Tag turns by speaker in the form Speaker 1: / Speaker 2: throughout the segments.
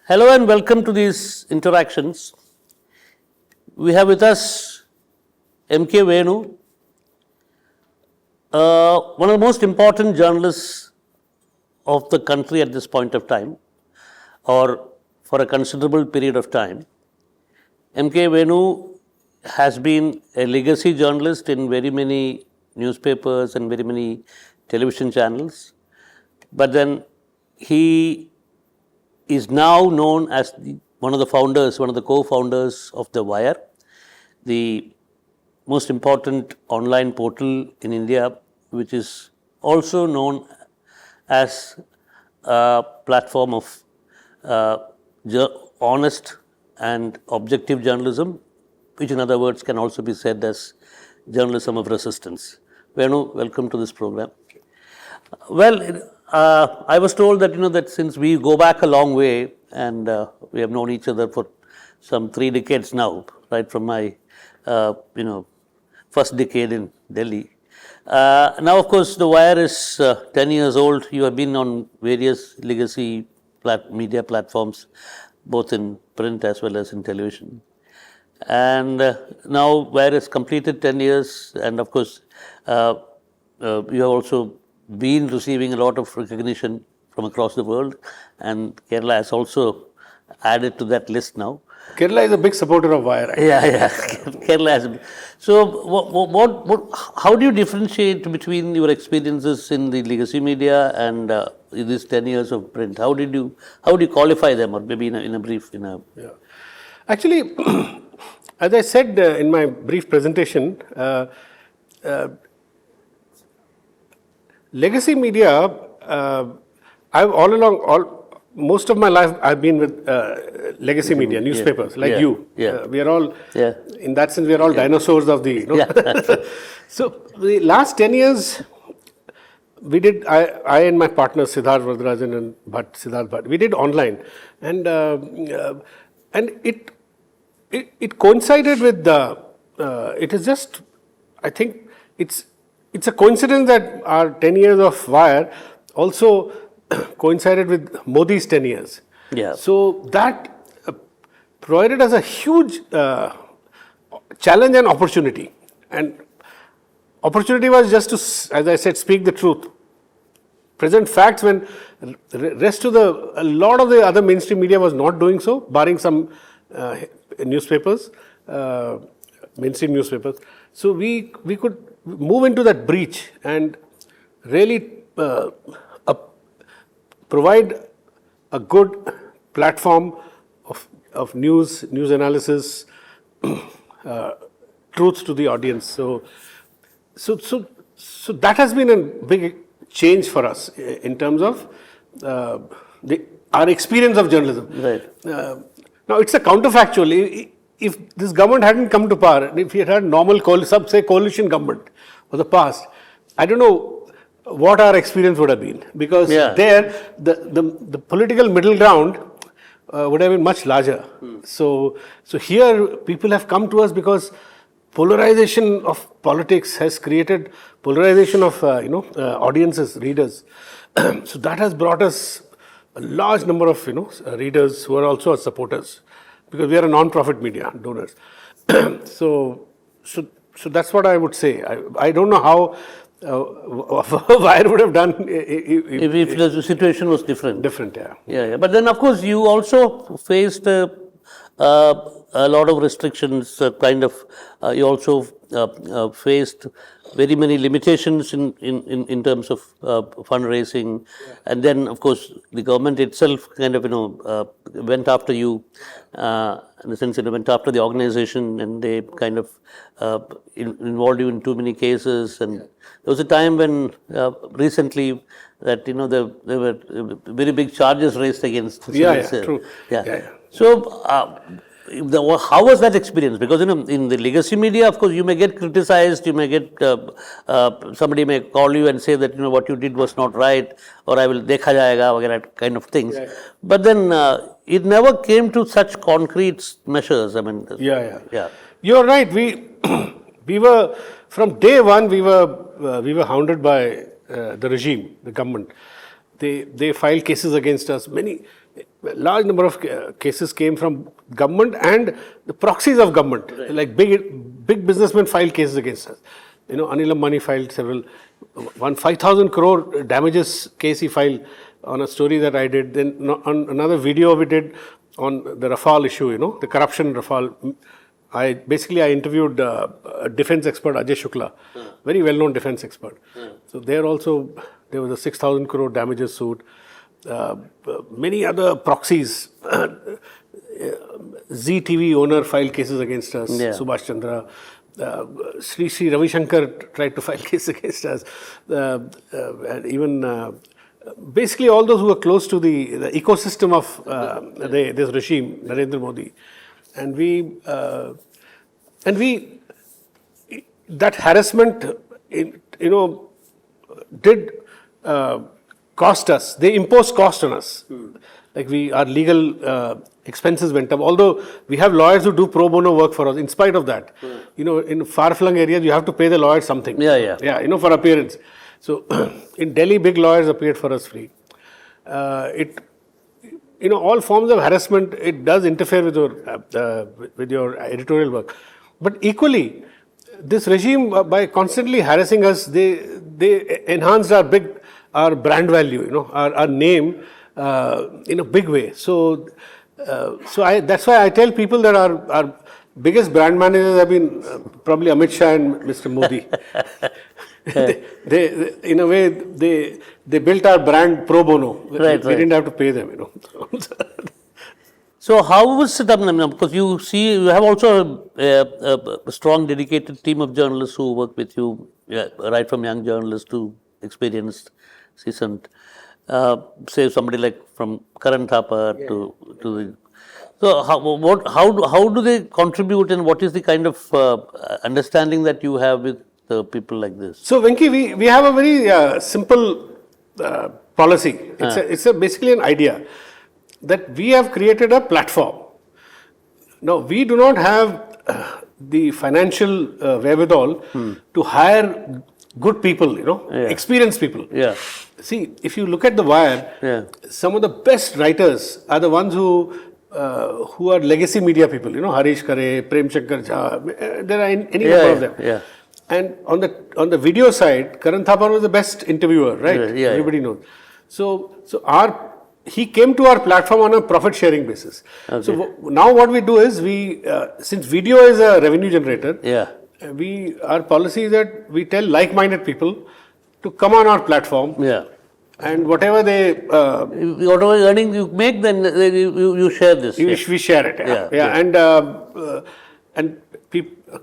Speaker 1: Hello and welcome to these interactions. We have with us M.K. Venu, one of the most important journalists of the country at this point of time, or for a considerable period of time. M.K. Venu has been a legacy journalist in very many newspapers and very many television channels, but then he is now known as one of the founders, one of the co-founders of The Wire, the most important online portal in India, which is also known as a platform of honest and objective journalism, which in other words can also be said as journalism of resistance. Venu, welcome to this program. Well, I was told that, that since we go back a long way and we have known each other for some 3 decades now, right from my, first decade in Delhi. Now, of course, The Wire is 10 years old. You have been on various legacy media platforms, both in print as well as in television. And now Wire has completed 10 years and, of course, you have also been receiving a lot of recognition from across the world, and Kerala has also added to that list now.
Speaker 2: Kerala is a big supporter of Wire. Actually.
Speaker 1: Yeah. Kerala has. So, how do you differentiate between your experiences in the legacy media and these 10 years of print? How do you qualify them, or maybe in a brief? Yeah.
Speaker 2: Actually, as I said in my brief presentation, legacy media, I've most of my life I've been with legacy media, newspapers, like you. We are all, in that sense, we are all dinosaurs of the, So, the last 10 years, we did, I and my partner Siddharth Varadarajan and Siddharth Bhatt, we did online. And it coincided with it is just, I think it's a coincidence that our 10 years of Wire also coincided with Modi's 10 years.
Speaker 1: Yeah.
Speaker 2: So that provided us a huge challenge and opportunity. And opportunity was just to, as I said, speak the truth, present facts when a lot of the other mainstream media was not doing so, barring some newspapers, mainstream newspapers. So we could move into that breach and really provide a good platform of news analysis, truths to the audience. So that has been a big change for us in terms of our experience of journalism.
Speaker 1: Right.
Speaker 2: Now it's a counterfactual. If this government hadn't come to power, if we had normal coalition government for the past, I don't know what our experience would have been, because there the political middle ground would have been much larger. So here people have come to us because polarization of politics has created polarization of audiences, readers. So that has brought us a large number of readers who are also our supporters, because we are a non-profit media, donors. So that's what I would say. I don't know how Wire would have done
Speaker 1: if the situation was different.
Speaker 2: Different,
Speaker 1: Yeah. But then, of course, you also faced a lot of restrictions. You also faced very many limitations in terms of fundraising, and then, of course, the government itself kind of went after you, in the sense it went after the organization, and they kind of involved you in too many cases. And there was a time when recently that there were very big charges raised against.
Speaker 2: True.
Speaker 1: So. How was that experience? Because in the legacy media, of course, you may get criticized. You may get somebody may call you and say that what you did was not right, or I will dekha jayega, kind of things. But then it never came to such concrete measures. I mean,
Speaker 2: You're right. We were from day one. We were hounded by the regime, the government. They filed cases against us. large number of cases came from government and the proxies of government, like big businessmen filed cases against us. Anil Ambani filed several, one 5,000 crore damages case he filed on a story that I did. Then on another video we did on the Rafale issue, the corruption Rafale. I interviewed a defense expert, Ajay Shukla, very well-known defense expert. So there was a 6,000 crore damages suit. Many other proxies, Zee TV owner filed cases against us, Subhash Chandra. Sri Ravi Shankar tried to file cases against us. And even basically all those who were close to the ecosystem of this regime, Narendra Modi. And that harassment, did cost us. They imposed cost on us. Like our legal expenses went up. Although we have lawyers who do pro bono work for us, in spite of that, in far-flung areas, you have to pay the lawyers something.
Speaker 1: Yeah,
Speaker 2: for appearance. So in Delhi, big lawyers appeared for us free. All forms of harassment, it does interfere with your editorial work. But equally, this regime, by constantly harassing us, they enhanced our brand value, our name in a big way. So that's why I tell people that our biggest brand managers have been probably Amit Shah and Mr. Modi. They in a way, they built our brand pro bono.
Speaker 1: Right.
Speaker 2: We didn't have to pay them,
Speaker 1: So how was it? Because you have also a strong, dedicated team of journalists who work with you, right from young journalists to experienced, seasoned. Say somebody like from Karan Thapar to the. So how do they contribute, and what is the kind of understanding that you have with people like this?
Speaker 2: So Venki, we have a very simple policy. It's basically an idea that we have created a platform. Now, we do not have the financial wherewithal to hire good people, experienced people.
Speaker 1: Yeah.
Speaker 2: See, if you look at The Wire, some of the best writers are the ones who are legacy media people, Harish Kare, Prem Shankar Jha, there are any number of them.
Speaker 1: Yeah.
Speaker 2: And on the video side, Karan Thapar was the best interviewer, right? Everybody knows. So he came to our platform on a profit sharing basis. Okay. So now what we do is since video is a revenue generator, our policy is that we tell like-minded people to come on our platform. Yeah. And whatever
Speaker 1: whatever earnings you make, then you share this.
Speaker 2: We share it. Yeah. And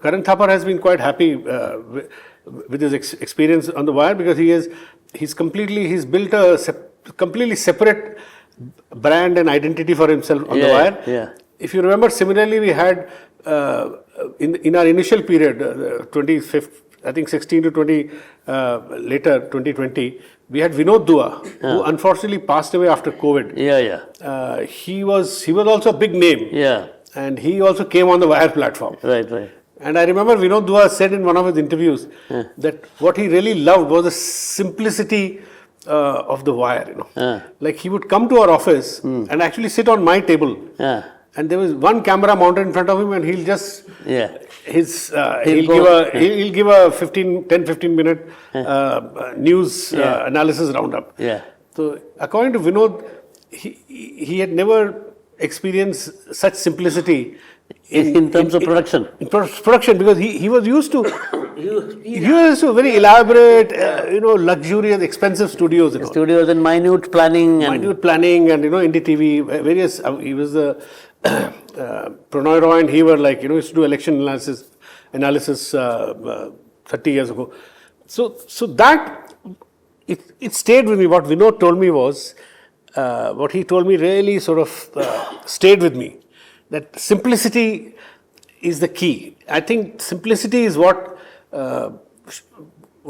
Speaker 2: Karan Thapar has been quite happy with his experience on The Wire, because he's built a completely separate brand and identity for himself on The Wire.
Speaker 1: Yeah.
Speaker 2: If you remember, similarly we had in our initial period, 16 to 20 later 2020, we had Vinod Dua, who unfortunately passed away after COVID. He was also a big name. Yeah. And he also came on The Wire platform.
Speaker 1: Right.
Speaker 2: And I remember Vinod Dua said in one of his interviews that what he really loved was the simplicity of The Wire. Like he would come to our office and actually sit on my table. And there was one camera mounted in front of him, and he'll just he'll give a 10-15 minute news analysis roundup. So according to Vinod, he had never experienced such simplicity
Speaker 1: in terms of production.
Speaker 2: In production, because he was used to very elaborate, luxurious, expensive studios.
Speaker 1: Studios and minute planning and
Speaker 2: NDTV, various. He was the Prannoy Roy and he were used to do election analysis 30 years ago. So that it stayed with me. What Vinod told me was, what he told me really sort of stayed with me. That simplicity is the key. I think simplicity is what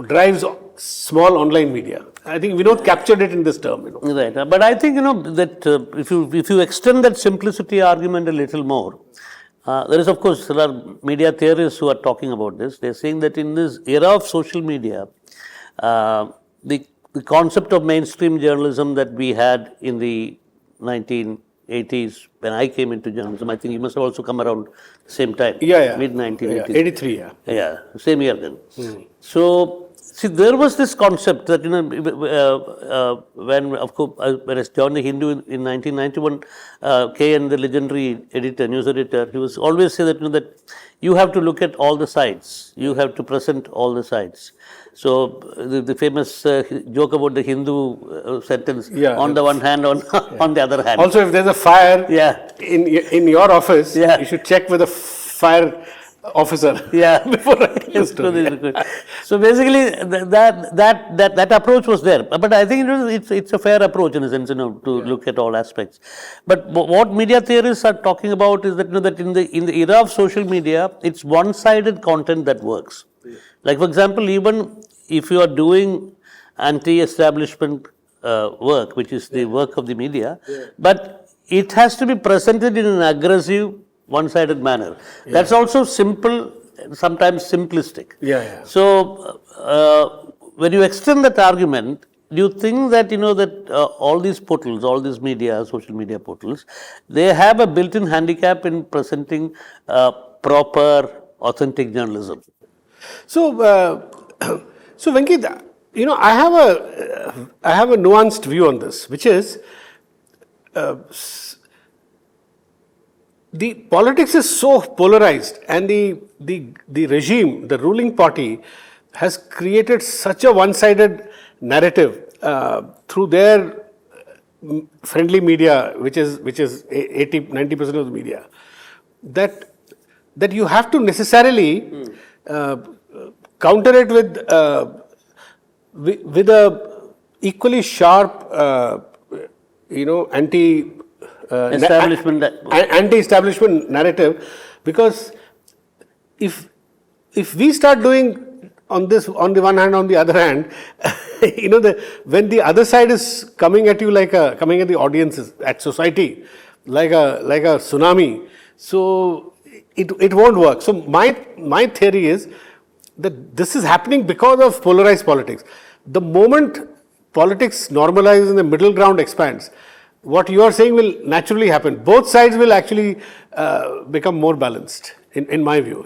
Speaker 2: drives small online media. I think Vinod captured it in this term.
Speaker 1: Right. But I think, that if you extend that simplicity argument a little more, there is, of course, there are media theorists who are talking about this. They're saying that in this era of social media, the concept of mainstream journalism that we had in the 80s when I came into journalism. I think you must have also come around the same time. Mid 1980s.
Speaker 2: 83,
Speaker 1: Yeah, same year then. So, see, there was this concept that, when, of course, when I joined the Hindu in 1991, K.N., the legendary editor, news editor, he was always say that, that you have to look at all the sides. You have to present all the sides. So, the famous joke about the Hindu sentence, on the one hand, on the other hand.
Speaker 2: Also, if there's a fire in your office, you should check with a fire officer before writing the story.
Speaker 1: So basically, that approach was there. But I think it's a fair approach in a sense, to look at all aspects. But what media theorists are talking about is that, that in the era of social media, it's one-sided content that works. Like, for example, even if you are doing anti-establishment work, which is the work of the media, but it has to be presented in an aggressive, one-sided manner. That's also simple, sometimes simplistic. So, when you extend that argument, do you think that, that all these portals, all these media, social media portals, they have a built-in handicap in presenting proper, authentic journalism?
Speaker 2: So, Venkit, I have a nuanced view on this, which is the politics is so polarized, and the regime, the ruling party, has created such a one-sided narrative through their friendly media, which is 80-90% of the media, that you have to necessarily counter it with a equally sharp, anti-establishment narrative, because if we start doing on the one hand, on the other hand, when the other side is coming at you coming at the audiences, at society, like a tsunami, so it won't work. So my theory is that this is happening because of polarized politics. The moment politics normalizes and the middle ground expands, what you are saying will naturally happen. Both sides will actually become more balanced, in my view.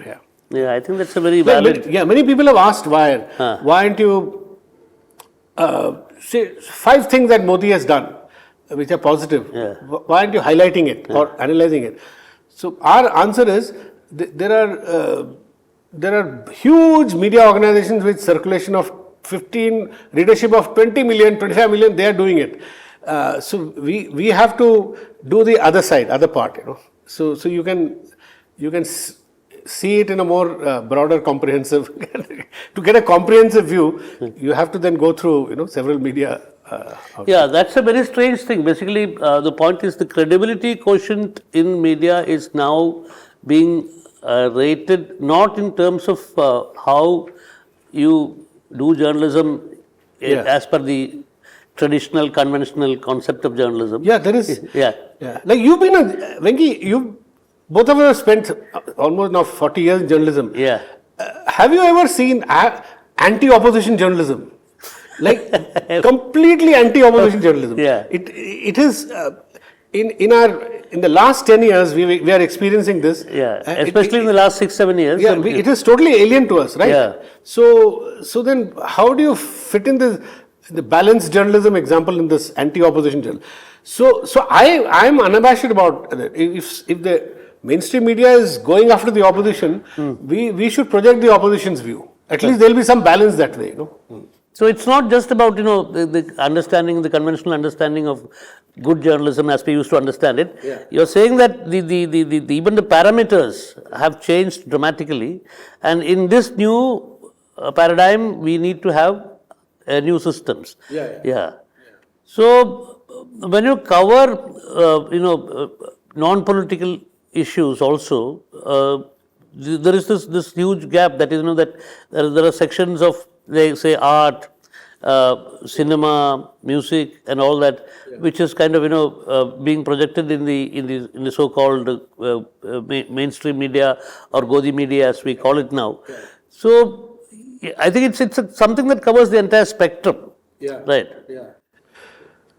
Speaker 1: Yeah, I think that's a very valid.
Speaker 2: Many people have asked why aren't you say 5 things that Modi has done which are positive. Why aren't you highlighting it or analyzing it? So our answer is there are huge media organizations with circulation of 15, readership of 20 million, 25 million. They are doing it. So we have to do the other side, other part. So you can see it in a more broader, comprehensive. To get a comprehensive view, you have to then go through several media.
Speaker 1: That's a very strange thing. Basically, the point is the credibility quotient in media is now being rated not in terms of how you do journalism as per the traditional, conventional concept of journalism.
Speaker 2: There is. Like you've been Venki, both of us have spent almost now 40 years in journalism. Have you ever seen anti-opposition journalism? Like completely anti-opposition journalism. It is in the last 10 years we are experiencing this.
Speaker 1: Especially in the last 6-7 years.
Speaker 2: It is totally alien to us, right? So then how do you fit in the balanced journalism example in this anti-opposition journalism? So I am unabashed about that. If the mainstream media is going after the opposition, we should project the opposition's view. At least there will be some balance that way.
Speaker 1: So it's not just about the understanding, the conventional understanding of good journalism as we used to understand it. You're saying that even the parameters have changed dramatically, and in this new paradigm we need to have new systems. So when you cover non-political issues also, there is this huge gap that is that there are sections of, say, art, cinema, music, and all that, which is kind of being projected in the so-called mainstream media or Godi media as we call it now. So I think it's something that covers the entire spectrum, right?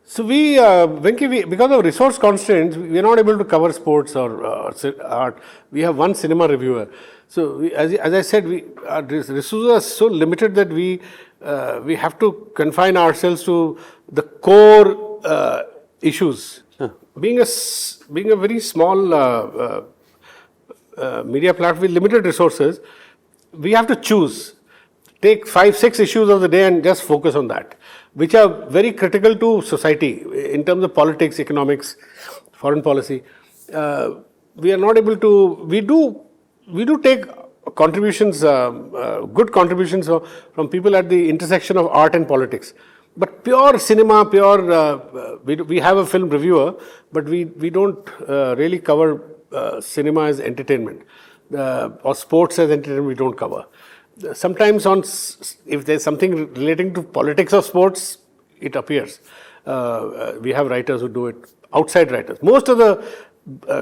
Speaker 2: So Venki, because of resource constraints, we are not able to cover sports or art. We have one cinema reviewer. So as I said, our resources are so limited that we have to confine ourselves to the core issues. Being a very small media platform with limited resources, we have to choose. Take 5-6 issues of the day and just focus on that, which are very critical to society in terms of politics, economics, foreign policy. We are not able to. We do take contributions, good contributions from people at the intersection of art and politics. But pure cinema, we have a film reviewer, but we don't really cover cinema as entertainment or sports as entertainment. We don't cover. Sometimes if there's something relating to politics of sports, it appears. We have writers who do it, outside writers. Most of the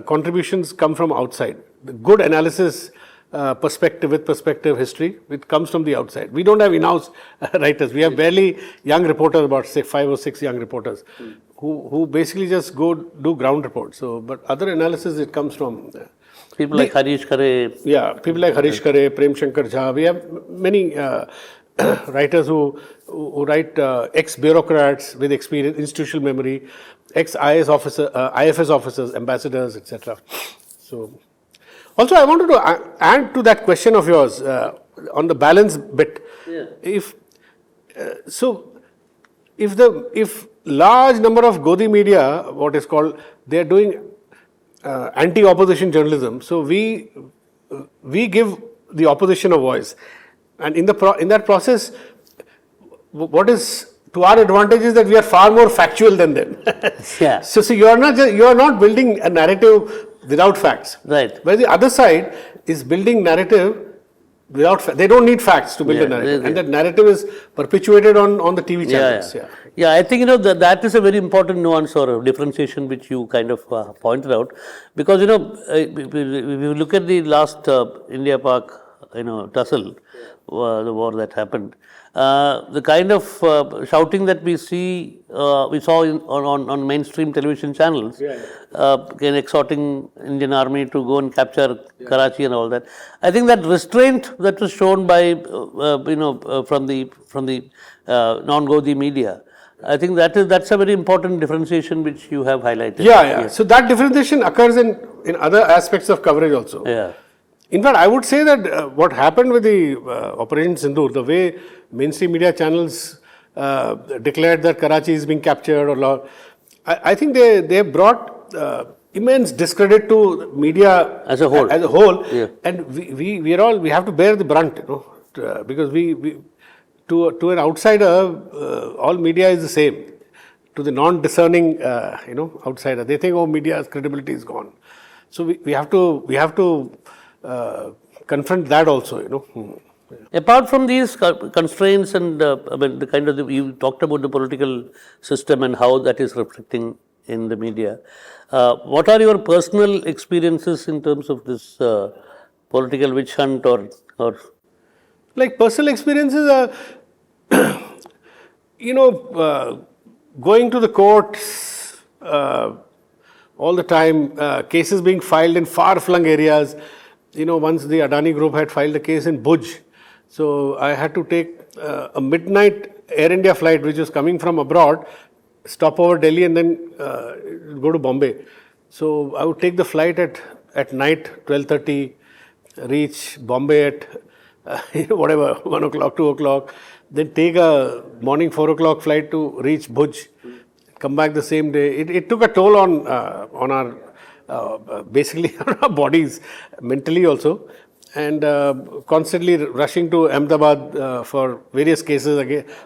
Speaker 2: contributions come from outside. The good analysis, perspective, history, it comes from the outside. We don't have in-house writers. We have barely young reporters, about say 5 or 6 young reporters, who basically just go do ground reports. So, but other analysis, it comes from
Speaker 1: people like Harish Khare.
Speaker 2: Yeah, people like Harish Khare, Prem Shankar Jha. We have many writers who write ex-bureaucrats with experience, institutional memory, ex-IFS officers, ambassadors, etc. So, also I wanted to add to that question of yours on the balance bit.
Speaker 1: Yeah.
Speaker 2: If large number of Godi media, what is called, they are doing anti-opposition journalism. So we give the opposition a voice, and in that process, what is to our advantage is that we are far more factual than them.
Speaker 1: Yeah.
Speaker 2: So you are not building a narrative without facts.
Speaker 1: Right.
Speaker 2: Where the other side is building narrative without they don't need facts to build a narrative, and that narrative is perpetuated on the TV channels.
Speaker 1: Yeah, I think that is a very important nuance or differentiation which you kind of pointed out, because if you look at the last India-Pak tussle, the war that happened, the kind of shouting that we saw on mainstream television channels, exhorting Indian Army to go and capture Karachi and all that. I think that restraint that was shown by from the non-Godi media, I think that's a very important differentiation which you have highlighted.
Speaker 2: Yeah. So that differentiation occurs in other aspects of coverage also.
Speaker 1: Yeah.
Speaker 2: In fact, I would say that what happened with the Operation Sindoor, the way mainstream media channels declared that Karachi is being captured, I think they brought immense discredit to media
Speaker 1: as a whole.
Speaker 2: And we have to bear the brunt, because to an outsider, all media is the same. To the non-discerning, outsider, they think, media's credibility is gone. So we have to confront that also,
Speaker 1: Apart from these constraints and you talked about the political system and how that is reflecting in the media. What are your personal experiences in terms of this political witch hunt or?
Speaker 2: Like personal experiences are, going to the courts all the time, cases being filed in far-flung areas. Once the Adani group had filed a case in Bhuj, so I had to take a midnight Air India flight which was coming from abroad, stop over Delhi and then go to Bombay. So I would take the flight at night, 12:30, reach Bombay at 1 o'clock, 2 o'clock, then take a morning 4 o'clock flight to reach Bhuj, come back the same day. It took a toll on our basically on our bodies, mentally also, and constantly rushing to Ahmedabad for various cases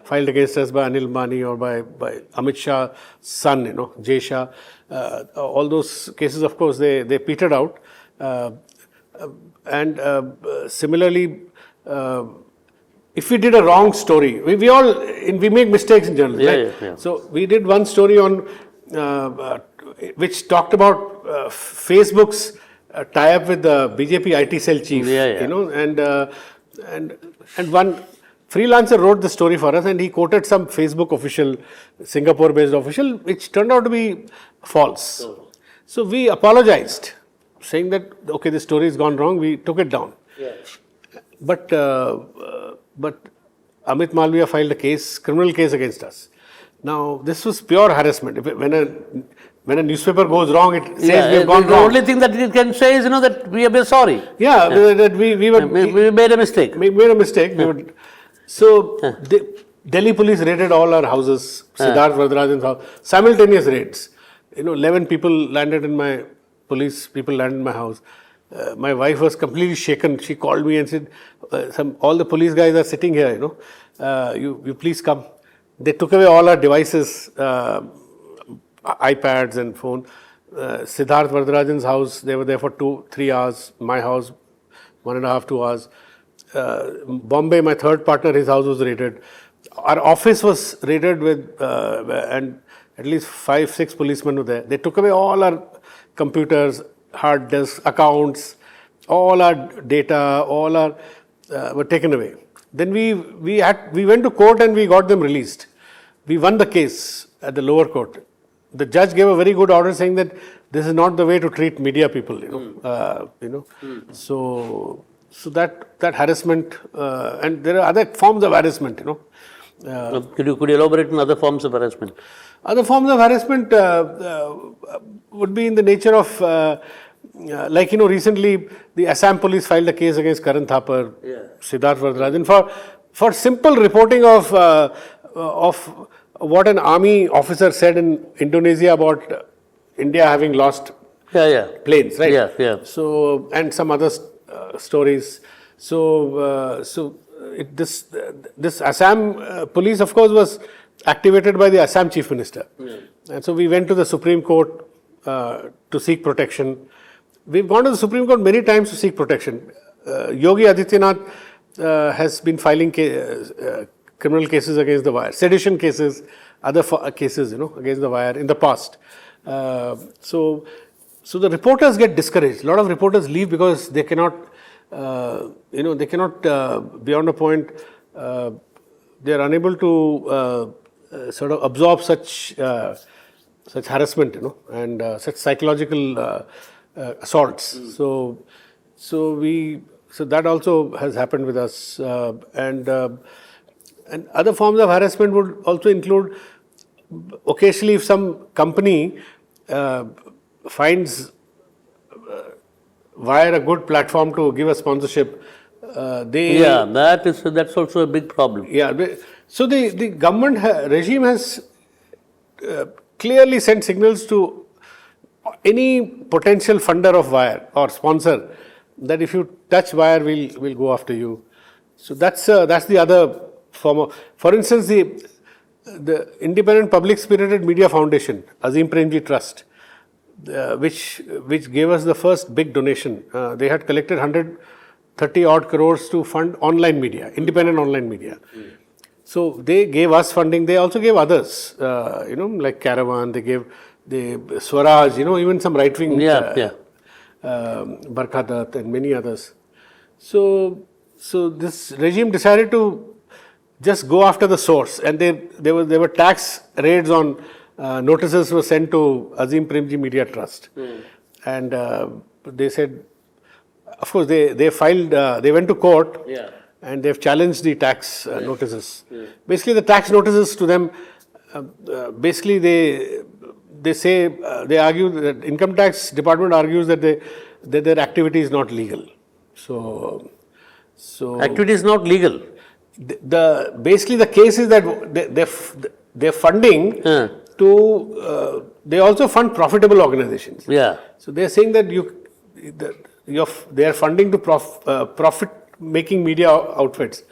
Speaker 2: filed against us by Anil Ambani or by Amit Shah's son, Jay Shah. All those cases, of course, they petered out. And similarly, if we did a wrong story, we make mistakes in journalism, right?
Speaker 1: Yeah.
Speaker 2: So we did one story on which talked about Facebook's tie-up with the BJP IT cell chief, and one freelancer wrote the story for us and he quoted some Facebook official, Singapore-based official, which turned out to be false. So we apologized, saying that, okay, this story has gone wrong, we took it down.
Speaker 1: Yeah.
Speaker 2: But Amit Malviya filed a case, criminal case against us. Now, this was pure harassment. When a newspaper goes wrong, it says we have gone
Speaker 1: the
Speaker 2: wrong.
Speaker 1: only thing that it can say is, that we are sorry.
Speaker 2: Yeah, that we
Speaker 1: made a mistake.
Speaker 2: We made a mistake. Delhi police raided all our houses, Siddharth Vardarajan's house, simultaneous raids. 11 people landed in my house. My wife was completely shaken. She called me and said, all the police guys are sitting here, you please come. They took away all our devices, iPads and phone. Siddharth Vardarajan's house, they were there for 2-3 hours. My house, 1.5, 2 hours. Bombay, my third partner, his house was raided. Our office was raided and at least 5-6 policemen were there. They took away all our computers, hard disks, accounts, all our data, were taken away. Then we went to court and we got them released. We won the case at the lower court. The judge gave a very good order saying that this is not the way to treat media people. So that harassment, and there are other forms of harassment.
Speaker 1: Could you elaborate on other forms of harassment?
Speaker 2: Other forms of harassment would be in the nature of, recently the Assam police filed a case against Karan Thapar, Siddharth Vardarajan for simple reporting of what an army officer said in Indonesia about India having lost planes, right?
Speaker 1: Yeah.
Speaker 2: So, and some other stories. This Assam police, of course, was activated by the Assam Chief Minister. And so we went to the Supreme Court to seek protection. We've gone to the Supreme Court many times to seek protection. Yogi Adityanath has been filing criminal cases against the wire, sedition cases, other cases, against the wire in the past. So the reporters get discouraged. A lot of reporters leave because they cannot, beyond a point, they are unable to sort of absorb such harassment, and such psychological assaults. So that also has happened with us, and other forms of harassment would also include occasionally if some company finds Wire a good platform to give a sponsorship,
Speaker 1: that's also a big problem.
Speaker 2: Yeah, so the government regime has clearly sent signals to any potential funder of Wire or sponsor that if you touch Wire, we'll go after you. So that's the other form of. For instance, the Independent Public Spirited Media Foundation, Azim Premji Trust, which gave us the first big donation. They had collected 130 odd crores to fund online media, independent online media. So they gave us funding. They also gave others, like Caravan. They gave the Swaraj, even some right wing, Barkha Dutt and many others. So this regime decided to just go after the source, and there were tax raids on. Notices were sent to Azim Premji Media Trust, and they said, of course, they filed. They went to court, and they've challenged the tax notices. Basically, the tax notices to them, basically they say they argue that Income Tax Department argues that their activity is not legal. So
Speaker 1: activity is not legal.
Speaker 2: Basically the case is that they're funding. They also fund profitable organizations. So they're saying that they are funding to profit-making media outfits.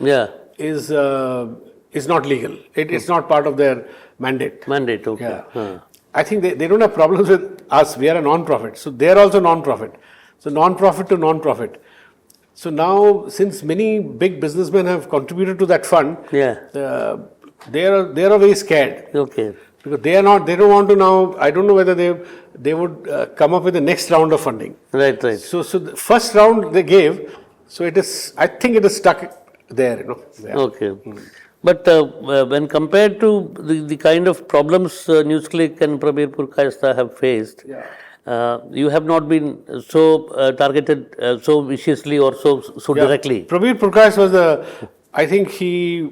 Speaker 2: Is not legal. It's not part of their mandate.
Speaker 1: Okay.
Speaker 2: I think they don't have problems with us. We are a non-profit. So they are also non-profit. So non-profit to non-profit. So now, since many big businessmen have contributed to that fund, they are very scared.
Speaker 1: Okay.
Speaker 2: Because they don't want to now, I don't know whether they would come up with the next round of funding.
Speaker 1: Right.
Speaker 2: So the first round they gave, so I think it is stuck there, you know. Yeah.
Speaker 1: Okay. But when compared to the kind of problems NewsClick and Prabir Purkayastha have faced, you have not been so targeted so viciously or so directly.
Speaker 2: Prabir Purkash was I think he's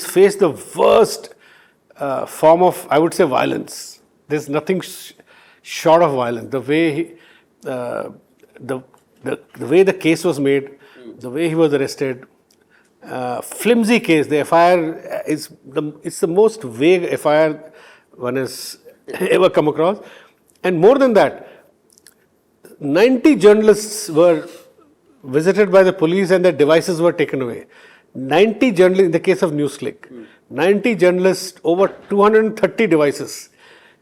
Speaker 2: faced the worst form of, I would say, violence. There's nothing short of violence. The way the way the case was made, the way he was arrested, flimsy case. The FIR it's the most vague FIR one has ever come across, and more than that, 90 journalists were visited by the police and their devices were taken away. 90 journalists, in the case of NewsClick, 90 journalists, over 230 devices.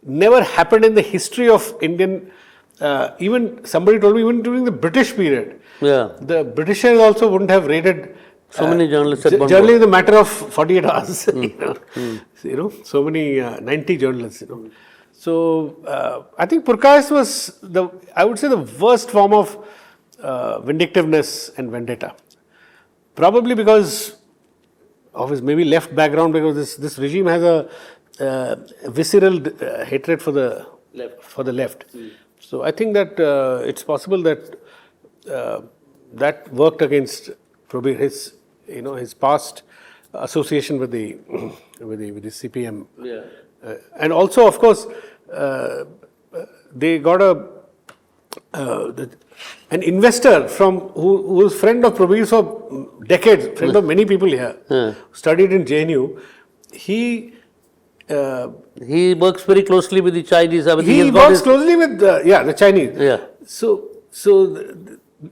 Speaker 2: Never happened in the history of Indian, even somebody told me, even during the British period.
Speaker 1: Yeah.
Speaker 2: The Britishers also wouldn't have raided
Speaker 1: so many journalists at one
Speaker 2: generally in the matter of 48 hours. You know, so many 90 journalists, you know. So I think Purkayastha was I would say the worst form of vindictiveness and vendetta. Probably because of his maybe left background, because this regime has a visceral hatred for the left. So I think that it's possible that that worked against Prabir, his past association with the CPM.
Speaker 1: Yeah.
Speaker 2: And also, of course, they got an investor who was friend of Prabir for decades, friend of many people here, studied in JNU. He
Speaker 1: works very closely with the Chinese. I mean,
Speaker 2: he works closely with the Chinese.
Speaker 1: Yeah.
Speaker 2: So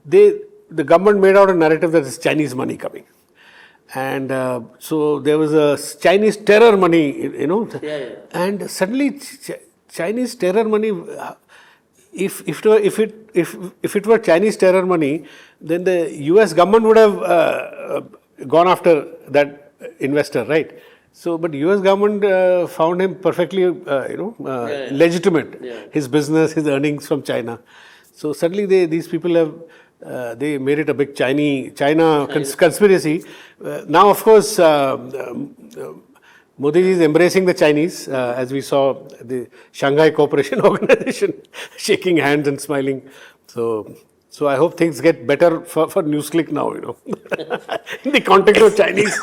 Speaker 2: the government made out a narrative that it's Chinese money coming, and so there was a Chinese terror money, you know. And suddenly Chinese terror money. If it were Chinese terror money, then the US government would have gone after that investor, right? So, but US government found him perfectly, legitimate. His business, his earnings from China. So suddenly these people have they made it a big China conspiracy. Now, of course, Modi ji is embracing the Chinese, as we saw the Shanghai Cooperation Organization shaking hands and smiling. So I hope things get better for NewsClick now, you know. In the context of Chinese,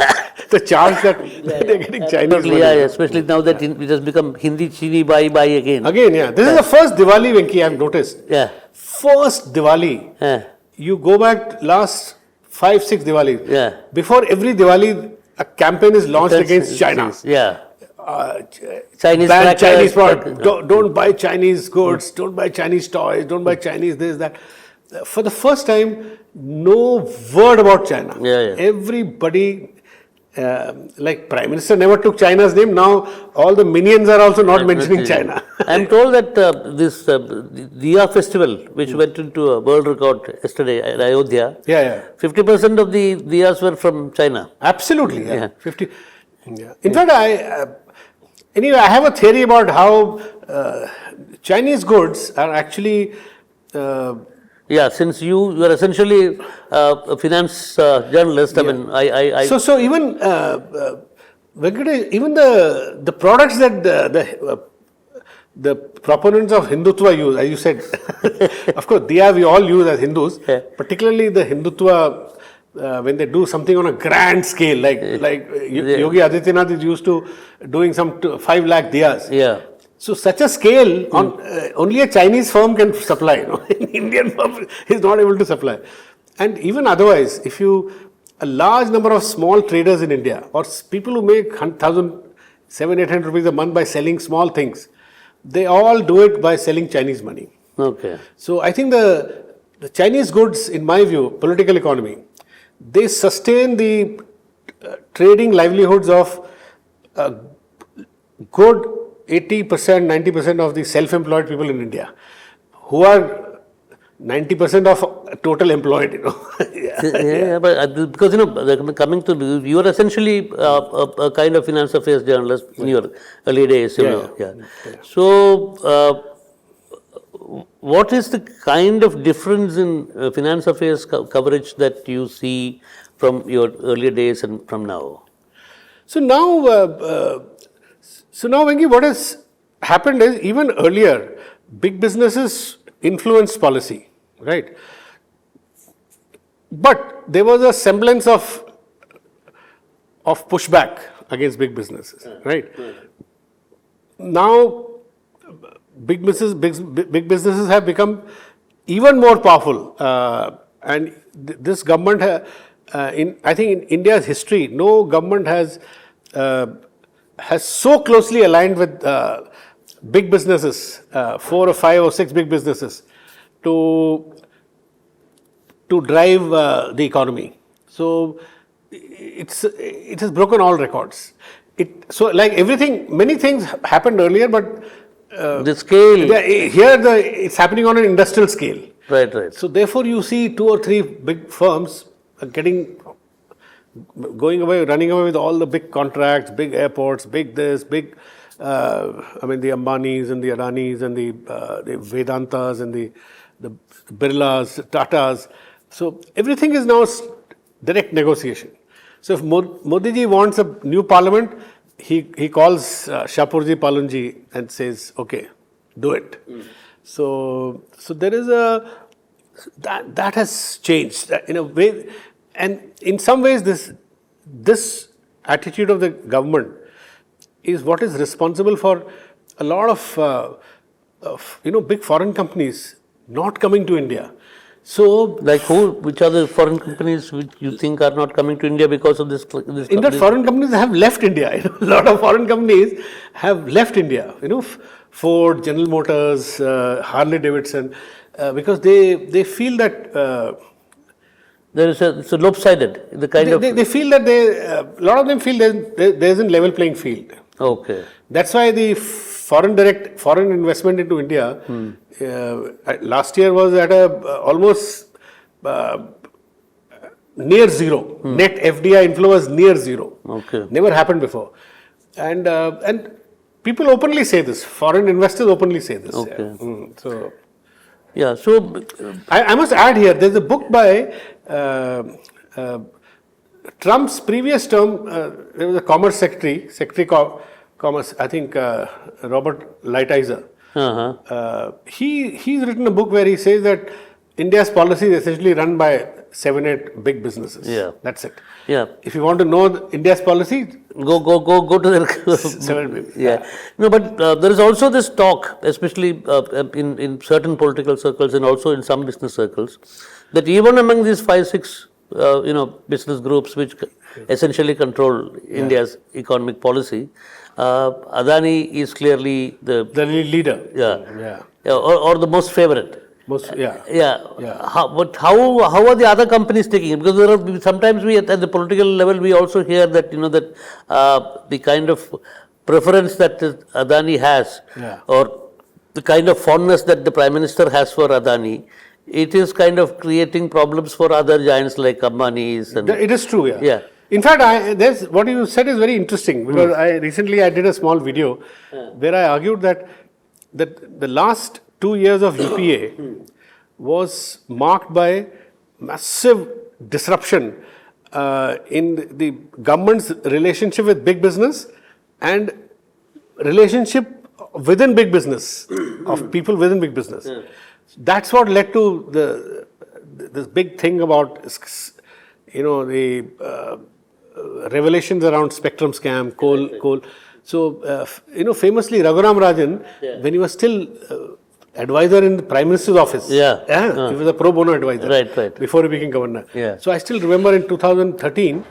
Speaker 2: the charge that they're getting Chinese money.
Speaker 1: Yeah, especially now that it has become Hindi Chini bye again.
Speaker 2: Again, yeah. This is the first Diwali, Venki, I've noticed.
Speaker 1: Yeah.
Speaker 2: First Diwali. You go back last 5-6 Diwali.
Speaker 1: Yeah.
Speaker 2: Before every Diwali, a campaign is launched against China.
Speaker 1: Yeah.
Speaker 2: Chinese ban Chinese product. Don't buy Chinese goods. Don't buy Chinese toys. Don't buy Chinese this, that. For the first time, no word about China. Everybody, like Prime Minister never took China's name. Now all the minions are also not mentioning China.
Speaker 1: I'm told that this Diya festival, which went into a world record yesterday at Ayodhya, 50% of the Diyas were from China.
Speaker 2: Absolutely, 50. Yeah. In fact, anyway, I have a theory about how Chinese goods are actually.
Speaker 1: Since you are essentially a finance journalist, I mean,
Speaker 2: So even Venkitesh, even the products that the proponents of Hindutva use, as you said, of course, Diya we all use as Hindus, particularly the Hindutva, when they do something on a grand scale, like Yogi Adityanath is used to doing some 5 lakh Diyas.
Speaker 1: Yeah.
Speaker 2: So such a scale, only a Chinese firm can supply. You know? An Indian firm is not able to supply. And even otherwise, a large number of small traders in India, or people who make 1,000, 700-800 rupees a month by selling small things, they all do it by selling Chinese money.
Speaker 1: Okay.
Speaker 2: So I think the Chinese goods, in my view, political economy, they sustain the trading livelihoods of good 80%, 90% of the self-employed people in India, who are 90% of total employed, you know.
Speaker 1: But because, you know, coming to you are essentially a kind of finance affairs journalist in your early days, you know. So, what is the kind of difference in finance affairs coverage that you see from your earlier days and from now?
Speaker 2: So now, Venki, what has happened is even earlier, big businesses influenced policy, right? But there was a semblance of pushback against big businesses, right? Now, big businesses have become even more powerful, and this government, I think in India's history, no government has so closely aligned with big businesses, 4 or 5 or 6 big businesses, to drive the economy. So it has broken all records. So like everything, many things happened earlier, but
Speaker 1: the scale
Speaker 2: it's happening on an industrial scale.
Speaker 1: Right.
Speaker 2: So therefore, you see 2 or 3 big firms running away with all the big contracts, big airports, big this, big. I mean, the Ambanis and the Adanis and the Vedantas and the Birlas, Tatas. So everything is now direct negotiation. So if Modi ji wants a new parliament, he calls Shapurji Palunji and says, okay, do it. So there is that has changed in a way, and in some ways this attitude of the government is what is responsible for a lot of big foreign companies not coming to India. So,
Speaker 1: like which are the foreign companies which you think are not coming to India because of this?
Speaker 2: In that, foreign companies have left India. A lot of foreign companies have left India. Ford, General Motors, Harley Davidson, because they feel that
Speaker 1: it's a lopsided.
Speaker 2: They feel that a lot of them feel there isn't level playing field.
Speaker 1: Okay.
Speaker 2: That's why the foreign investment into India last year was at almost near zero. Net FDI inflow was near zero.
Speaker 1: Okay.
Speaker 2: Never happened before, and people openly say this. Foreign investors openly say this.
Speaker 1: Okay.
Speaker 2: Yeah.
Speaker 1: So
Speaker 2: I must add here. There's a book by Trump's previous term. There was a Commerce Secretary Commerce, I think Robert Lighthizer. He's written a book where he says that India's policy is essentially run by 7-8 big businesses.
Speaker 1: Yeah.
Speaker 2: That's it.
Speaker 1: Yeah.
Speaker 2: If you want to know India's policy,
Speaker 1: go to the
Speaker 2: 7 big.
Speaker 1: Yeah. No, but there is also this talk, especially in certain political circles and also in some business circles, that even among these 5-6 business groups which essentially control India's economic policy, Adani is clearly the
Speaker 2: leader.
Speaker 1: Or the most favorite. But how are the other companies taking it? Because sometimes at the political level we also hear that the kind of preference that Adani has, or the kind of fondness that the Prime Minister has for Adani, it is kind of creating problems for other giants like Ambani's.
Speaker 2: It is true. Yeah. In fact, what you said is very interesting, because recently I did a small video where I argued that the last 2 years of UPA was marked by massive disruption in the government's relationship with big business and relationship within big business, of people within big business. That's what led to this big thing about the revelations around spectrum scam, coal. So, famously Raghuram Rajan, when he was still advisor in the Prime Minister's office, he was a pro bono advisor before he became governor. So, I still remember in 2013,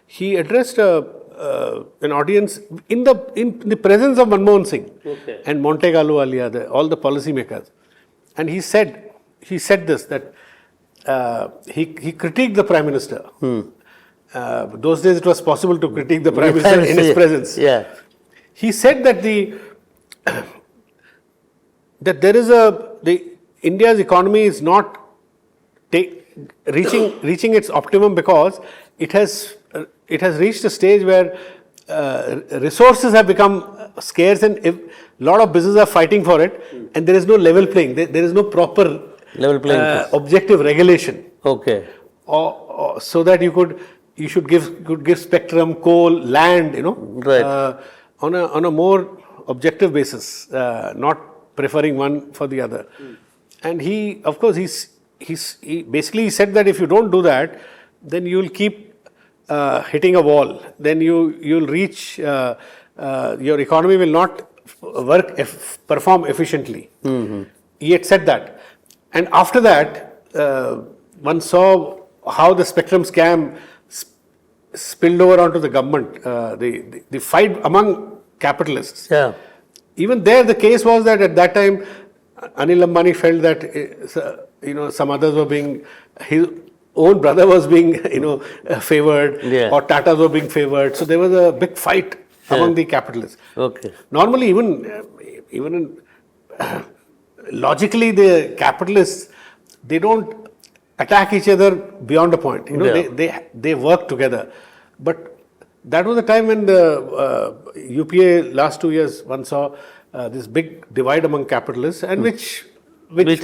Speaker 2: he addressed an audience in the presence of Manmohan Singh and Monte Carlo Alia, all the policy makers. And he said this, that he critiqued the Prime Minister. Those days it was possible to critique the Prime Minister in his presence. He said that there is India's economy is not reaching its optimum because it has reached a stage where resources have become scarce, and a lot of businesses are fighting for it, and there is no level playing. There is no proper
Speaker 1: Level playing
Speaker 2: objective regulation.
Speaker 1: Okay.
Speaker 2: Or so that you should give spectrum, coal, land,
Speaker 1: Right.
Speaker 2: on a more objective basis, not preferring one for the other. And he, of course, he basically said that if you don't do that, then you will keep hitting a wall. Then you'll reach your economy will not perform efficiently. He had said that, and after that, one saw how the spectrum scam spilled over onto the government. The fight among capitalists.
Speaker 1: Yeah.
Speaker 2: Even there, the case was that at that time, Anil Ambani felt that some others were being, his own brother was being favored,
Speaker 1: Yeah.
Speaker 2: or Tatas were being favored. So there was a big fight among the capitalists.
Speaker 1: Okay.
Speaker 2: Normally, even logically, the capitalists, they don't attack each other beyond a point. They work together. But that was the time when the UPA last 2 years, one saw this big divide among capitalists, and which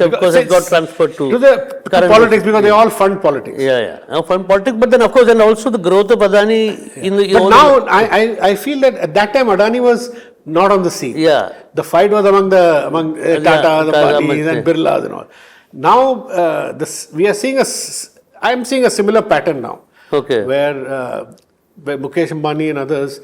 Speaker 1: of course has got transferred to
Speaker 2: the
Speaker 1: current
Speaker 2: politics, because they all fund politics.
Speaker 1: Yeah. Now fund politics, but then of course, and also the growth of Adani in the.
Speaker 2: But now I feel that at that time Adani was not on the scene.
Speaker 1: Yeah.
Speaker 2: The fight was among Tata, the Ambanis, and Birlas and all. Now we are seeing I am seeing a similar pattern now.
Speaker 1: Okay.
Speaker 2: Where Mukesh Ambani and others,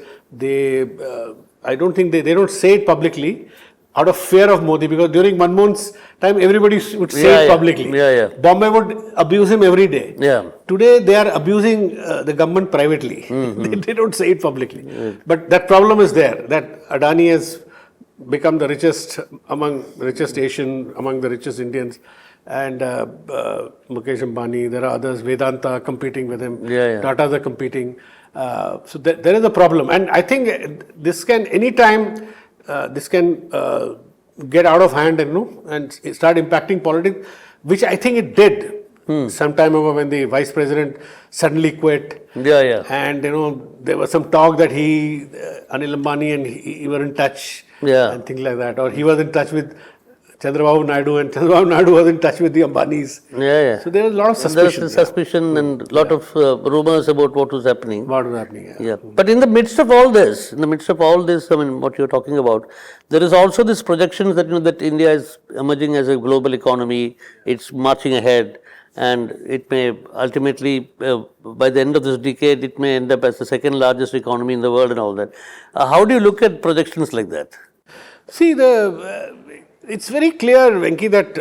Speaker 2: I don't think they don't say it publicly out of fear of Modi, because during Manmohan's time everybody would say it publicly.
Speaker 1: Yeah.
Speaker 2: Bombay would abuse him every day.
Speaker 1: Yeah.
Speaker 2: Today they are abusing the government privately. They don't say it publicly. But that problem is there, that Adani has become the richest among the richest Asian, among the richest Indians. And Mukesh Ambani, there are others, Vedanta competing with him, Tatas are competing. So there is a problem, and I think this can anytime get out of hand and start impacting politics, which I think it did some time ago when the vice president suddenly quit.
Speaker 1: Yeah.
Speaker 2: And there was some talk that Anil Ambani and he were in touch, and things like that, or he was in touch with Chandrababu Naidu, and Chandrababu Naidu was in touch with the Ambanis.
Speaker 1: Yeah.
Speaker 2: So there was a lot of suspicion.
Speaker 1: There was suspicion and a lot of rumors about what was happening.
Speaker 2: What was happening,
Speaker 1: yeah. But in the midst of all this, I mean, what you're talking about, there is also this projections that that India is emerging as a global economy, it's marching ahead, and it may ultimately, by the end of this decade, it may end up as the second largest economy in the world and all that. How do you look at projections like that?
Speaker 2: See, it's very clear, Venki, that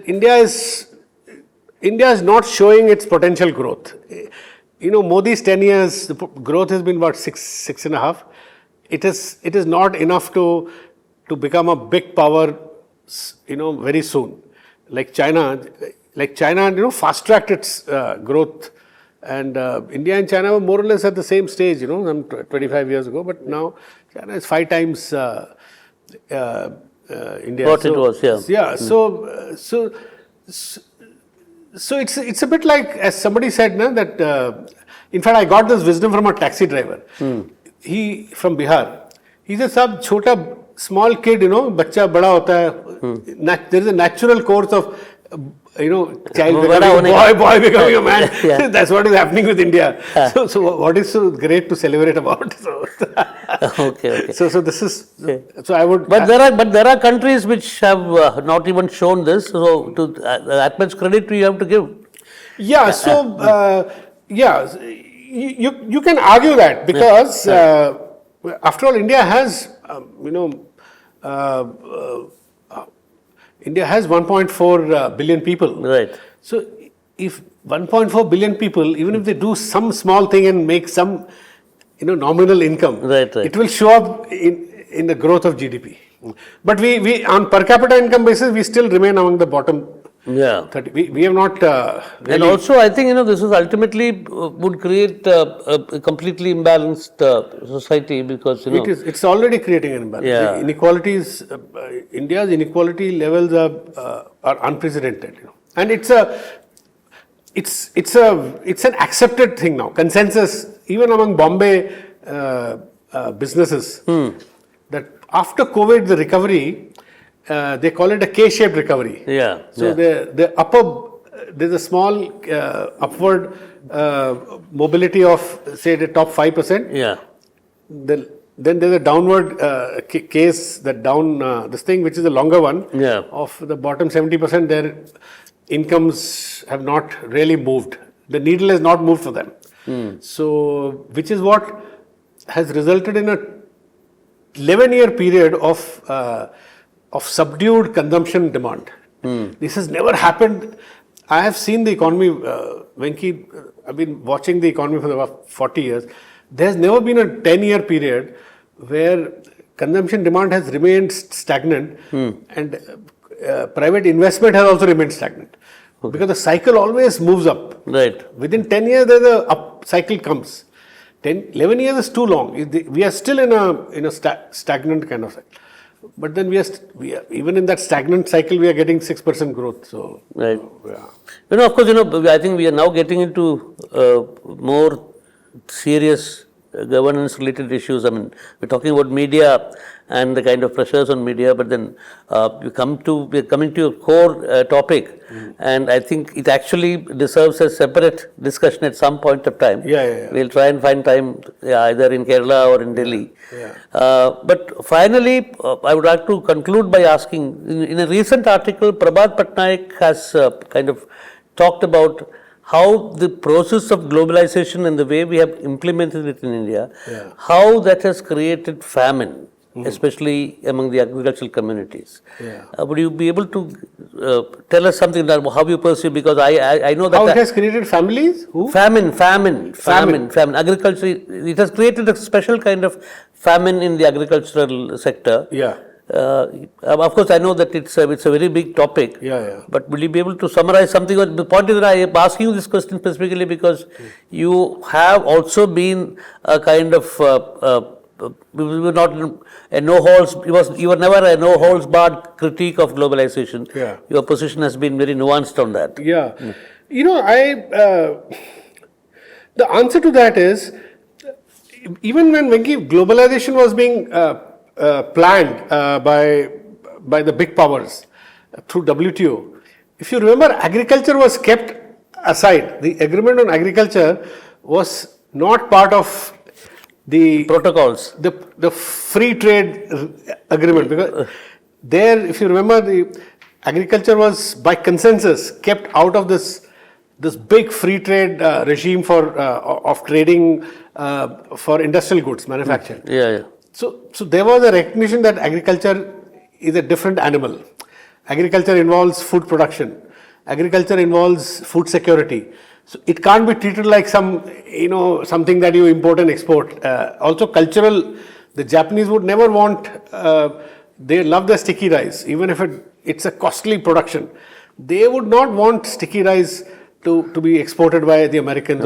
Speaker 2: India is not showing its potential growth. Modi's 10 years, the growth has been about 6.5. It is not enough to become a big power, very soon. Like China, fast-tracked its growth. And India and China were more or less at the same stage, 25 years ago. But now China is 5 times India.
Speaker 1: What it was, yeah.
Speaker 2: Yeah. So it's a bit like, as somebody said, that in fact I got this wisdom from a taxi driver. He from Bihar. He said, "Sab chota small kid, bachcha bada hota hai. There is a natural course of child becoming a boy becoming a man." That's what is happening with India. So what is so great to celebrate about?
Speaker 1: Okay.
Speaker 2: So this is. So I would.
Speaker 1: But there are countries which have not even shown this. So to that much credit you have to give.
Speaker 2: Yeah. So you can argue that, because after all, India has India has 1.4 billion people.
Speaker 1: Right.
Speaker 2: So if 1.4 billion people, even if they do some small thing and make some nominal income,
Speaker 1: right.
Speaker 2: it will show up in the growth of GDP. But we on per capita income basis, we still remain among the bottom.
Speaker 1: Yeah.
Speaker 2: 30. We have not. Really.
Speaker 1: And also, I think this is ultimately would create a completely imbalanced society, because
Speaker 2: it's already creating an imbalance.
Speaker 1: Yeah.
Speaker 2: The inequalities, India's inequality levels are unprecedented. And it's an accepted thing now. Consensus, even among Bombay businesses. that after COVID, the recovery, they call it a K-shaped recovery.
Speaker 1: Yeah.
Speaker 2: So the upper, there's a small upward mobility of, say, the top 5%.
Speaker 1: Yeah.
Speaker 2: Then there's a downward case, that down, this thing, which is a longer one.
Speaker 1: Yeah.
Speaker 2: Of the bottom 70%, their incomes have not really moved. The needle has not moved for them. So, which is what has resulted in a 11-year period of subdued consumption demand. This has never happened. I have seen the economy, Venki, I've been watching the economy for the last 40 years. There has never been a 10-year period where consumption demand has remained stagnant and private investment has also remained stagnant. Because the cycle always moves up.
Speaker 1: Right.
Speaker 2: Within 10 years, there's a up cycle comes. 11 years is too long. We are still in a stagnant kind of cycle. But then we are even in that stagnant cycle, we are getting 6% growth. So,
Speaker 1: right.
Speaker 2: Yeah.
Speaker 1: Of course, I think we are now getting into more serious governance related issues. I mean, we're talking about media and the kind of pressures on media, but then we're coming to a core topic, and I think it actually deserves a separate discussion at some point of time.
Speaker 2: Yeah.
Speaker 1: We'll try and find time either in Kerala or in Delhi. But finally, I would like to conclude by asking, in a recent article, Prabhat Patnaik has kind of talked about how the process of globalization and the way we have implemented it in India, how that has created famine, especially among the agricultural communities. Would you be able to tell us something about how you perceive? Because I know that...
Speaker 2: How it has created families? Who?
Speaker 1: Famine. Agriculture, it has created a special kind of famine in the agricultural sector.
Speaker 2: Yeah.
Speaker 1: Of course, I know that it's a very big topic. But will you be able to summarize something? The point is that I am asking you this question specifically because you have also been a kind of you were not a you were never a no holds barred critique of globalization. Your position has been very nuanced on that.
Speaker 2: You know, the answer to that is, even when globalization was being planned by the big powers through WTO, if you remember, agriculture was kept aside. The agreement on agriculture was not part of the
Speaker 1: protocols,
Speaker 2: the free trade agreement, because there, if you remember, the agriculture was by consensus kept out of this big free trade regime of trading for industrial goods manufacturing. So there was a recognition that agriculture is a different animal. Agriculture involves food production. Agriculture involves food security. So it can't be treated like something that you import and export. Also cultural, the Japanese would never want, they love the sticky rice, even if it's a costly production. They would not want sticky rice to be exported by the Americans,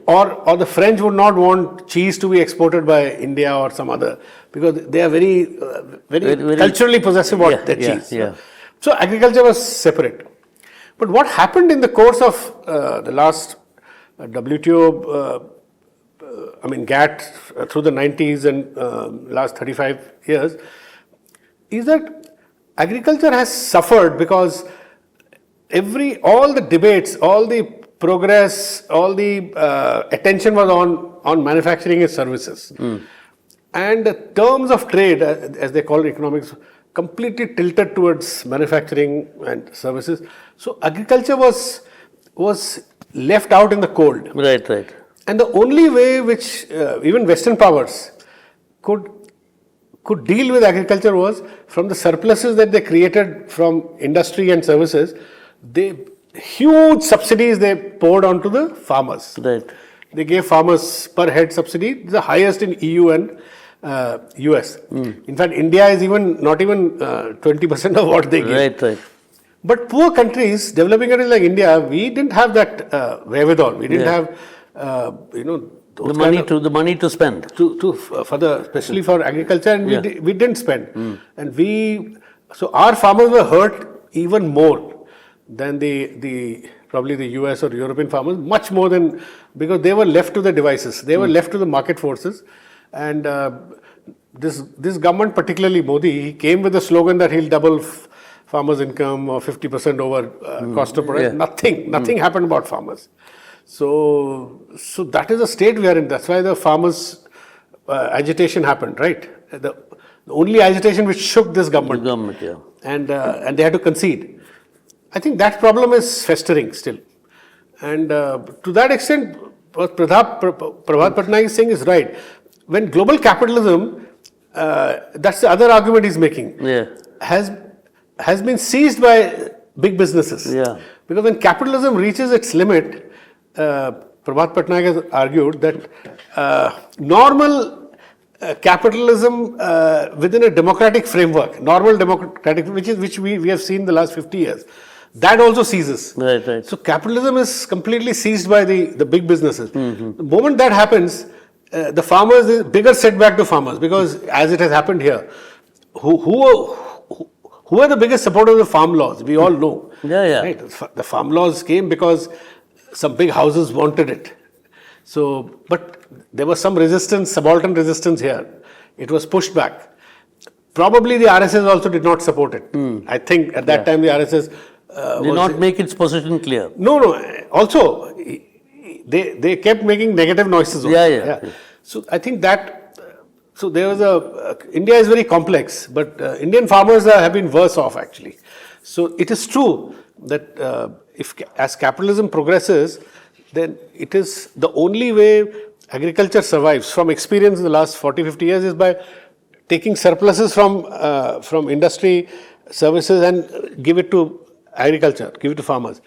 Speaker 2: or the French would not want cheese to be exported by India or some other, because they are very culturally possessive of their cheese. So agriculture was separate. But what happened in the course of the last WTO, GATT through the 90s and last 35 years, is that agriculture has suffered because all the debates, all the progress, all the attention was on manufacturing and services. And the terms of trade, as they call it, economics, completely tilted towards manufacturing and services. So agriculture was left out in the cold.
Speaker 1: Right.
Speaker 2: And the only way which even Western powers could deal with agriculture was from the surpluses that they created from industry and services. Huge subsidies they poured onto the farmers. They gave farmers per head subsidy, the highest in EU and US. In fact, India is not even 20% of what they give.
Speaker 1: Right.
Speaker 2: But poor countries, developing countries like India, we didn't have that wherewithal. We didn't have,
Speaker 1: the money to spend
Speaker 2: especially for agriculture, and we didn't spend. And so our farmers were hurt even more than probably the US or European farmers, much more than, because they were left to the devices, they were left to the market forces, and this government, particularly Modi, he came with the slogan that he'll double farmers' income or 50% over cost of production. Nothing happened about farmers. So that is the state we are in. That's why the farmers' agitation happened, right? The only agitation which shook this government.
Speaker 1: The government, yeah.
Speaker 2: And they had to concede. I think that problem is festering still. And to that extent, what Prabhat Patnaik is saying is right. When global capitalism, that's the other argument he's making, has been seized by big businesses.
Speaker 1: Yeah.
Speaker 2: Because when capitalism reaches its limit, Prabhat Patnaik has argued that normal capitalism within a democratic framework, normal democratic, which we have seen the last 50 years, that also ceases.
Speaker 1: Right.
Speaker 2: So capitalism is completely seized by the big businesses. The moment that happens, the farmers is bigger setback to farmers, because as it has happened here, who are the biggest supporters of the farm laws? We all know.
Speaker 1: Yeah.
Speaker 2: Right? The farm laws came because some big houses wanted it. So, but there was some resistance, subaltern resistance here. It was pushed back. Probably the RSS also did not support it. I think at that time the RSS
Speaker 1: did not make its position clear.
Speaker 2: No. Also, they kept making negative noises. Also.
Speaker 1: Yeah.
Speaker 2: So I think that, so there was India is very complex, but Indian farmers have been worse off actually. So it is true that as capitalism progresses, then it is the only way agriculture survives. From experience in the last 40-50 years is by taking surpluses from industry services and give it to agriculture, give it to farmers.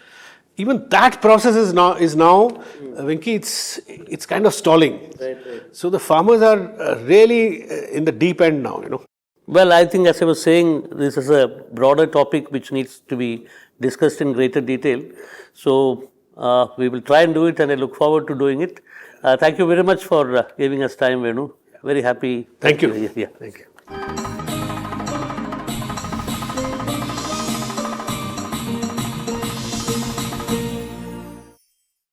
Speaker 2: Even that process is now Venki, it's kind of stalling.
Speaker 1: Right.
Speaker 2: So the farmers are really in the deep end now,
Speaker 1: Well, I think as I was saying, this is a broader topic which needs to be discussed in greater detail. So we will try and do it, and I look forward to doing it. Thank you very much for giving us time, Venu. Very happy.
Speaker 2: Thank you.
Speaker 1: Yeah.
Speaker 2: Thank you.